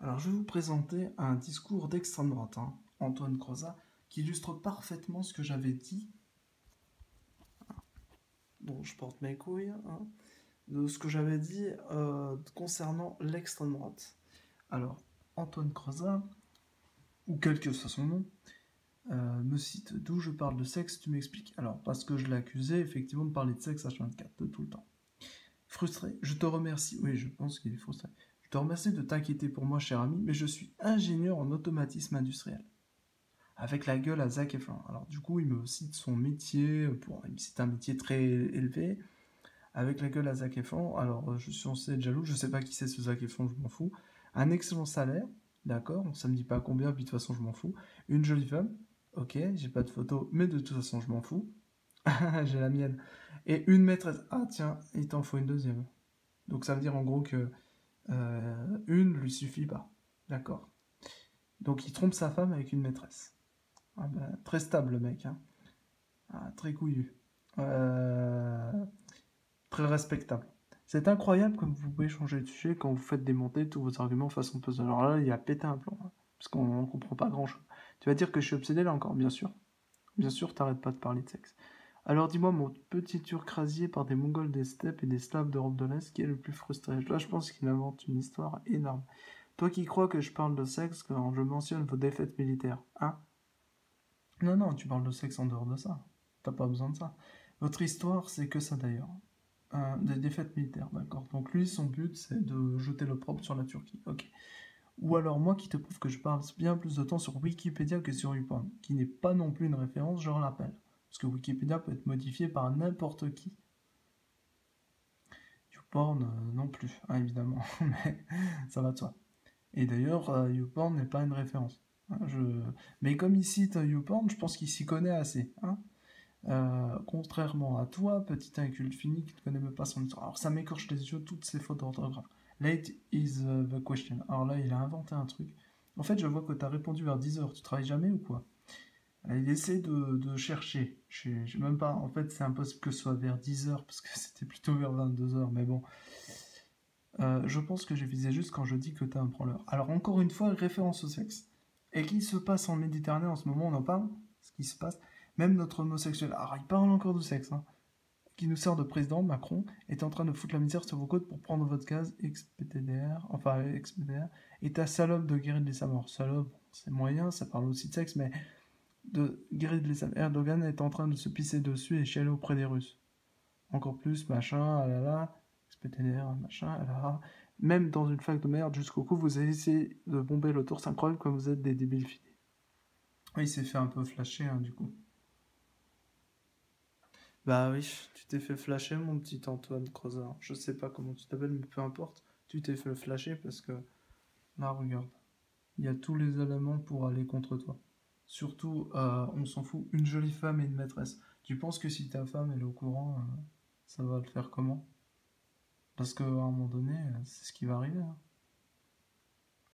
Alors, je vais vous présenter un discours d'extrême droite, hein, Antoine Crozat, qui illustre parfaitement ce que j'avais dit, dont je porte mes couilles, hein, de ce que j'avais dit concernant l'extrême droite. Alors, Antoine Crozat, ou quel que soit son nom, me cite d'où je parle de sexe, tu m'expliques. Alors, parce que je l'accusais effectivement de parler de sexe H24, de tout le temps. Frustré, je te remercie, oui, je pense qu'il est frustré. Je te remercie de t'inquiéter pour moi, cher ami, mais je suis ingénieur en automatisme industriel. Avec la gueule à Zac Efron. Alors du coup, il me cite son métier, il me cite un métier très élevé, avec la gueule à Zac Efron. Alors je suis censé être jaloux, je sais pas qui c'est ce Zac Efron, je m'en fous. Un excellent salaire, d'accord, ça me dit pas combien, puis de toute façon je m'en fous. Une jolie femme, ok, j'ai pas de photo, mais de toute façon je m'en fous. J'ai la mienne. Et une maîtresse, ah tiens, il t'en faut une deuxième. Donc ça veut dire en gros que une lui suffit pas, d'accord. Donc il trompe sa femme avec une maîtresse. Ah ben, très stable le mec, hein. Ah, très couillu. Euh, Très respectable. C'est incroyable comme vous pouvez changer de sujet quand vous faites démonter tous vos arguments façon puzzle. Alors là, il a pété un plomb, hein, parce qu'on ne comprend pas grand chose. Tu vas dire que je suis obsédé là encore, bien sûr. Bien sûr, t'arrêtes pas de parler de sexe. Alors dis-moi, mon petit turc rasié par des Mongols des steppes et des Slaves d'Europe de l'Est, qui est le plus frustré? Là, je pense qu'il invente une histoire énorme. Toi qui crois que je parle de sexe quand je mentionne vos défaites militaires, hein? Non, non, tu parles de sexe en dehors de ça. T'as pas besoin de ça. Votre histoire, c'est que ça d'ailleurs. Des défaites militaires, d'accord. Donc lui, son but, c'est de jeter l'opprobre sur la Turquie. Ok. Ou alors moi qui te prouve que je parle bien plus de temps sur Wikipédia que sur YouPorn, qui n'est pas non plus une référence, je le rappelle. Parce que Wikipédia peut être modifié par n'importe qui. YouPorn non plus, hein, évidemment, mais ça va de soi. Et d'ailleurs, YouPorn n'est pas une référence. Hein, Mais comme il cite YouPorn, je pense qu'il s'y connaît assez. Hein. Contrairement à toi, petit inculte fini qui ne connaît même pas son histoire. Alors ça m'écorche les yeux, toutes ces fautes d'orthographe. Late is the question. Alors là, il a inventé un truc. En fait, je vois que tu as répondu vers 10 heures. Tu travailles jamais ou quoi? Il essaie de chercher. Je même pas. En fait, c'est impossible que ce soit vers 10 heures parce que c'était plutôt vers 22 heures. Mais bon. Je pense que j'ai visé juste quand je dis que t'es un branleur. Alors, encore une fois, référence au sexe. Et qui se passe en Méditerranée en ce moment, on en parle? Ce qui se passe. Même notre homosexuel. Alors, il parle encore de sexe, hein. Qui nous sert de président, Macron, est en train de foutre la misère sur vos côtes pour prendre votre gaz XPTDR, enfin XPTDR, et ta salope de Guérid Lessamor. Salope, c'est moyen, ça parle aussi de sexe, mais de Guérid Lessamor. Erdogan est en train de se pisser dessus et chialer auprès des Russes. Encore plus, machin, ah là là, XPTDR, machin, ah là là. Même dans une fac de merde, jusqu'au cou, vous essayez de bomber le tour synchronal comme vous êtes des débiles filés. Oui, il s'est fait un peu flasher, hein, du coup. Bah oui, tu t'es fait flasher, mon petit Antoine Crozat. Je sais pas comment tu t'appelles, mais peu importe. Tu t'es fait flasher parce que, là, regarde. Il y a tous les éléments pour aller contre toi. Surtout, on s'en fout, une jolie femme et une maîtresse. Tu penses que si ta femme elle est au courant, ça va le faire comment? Parce qu'à un moment donné, c'est ce qui va arriver, hein.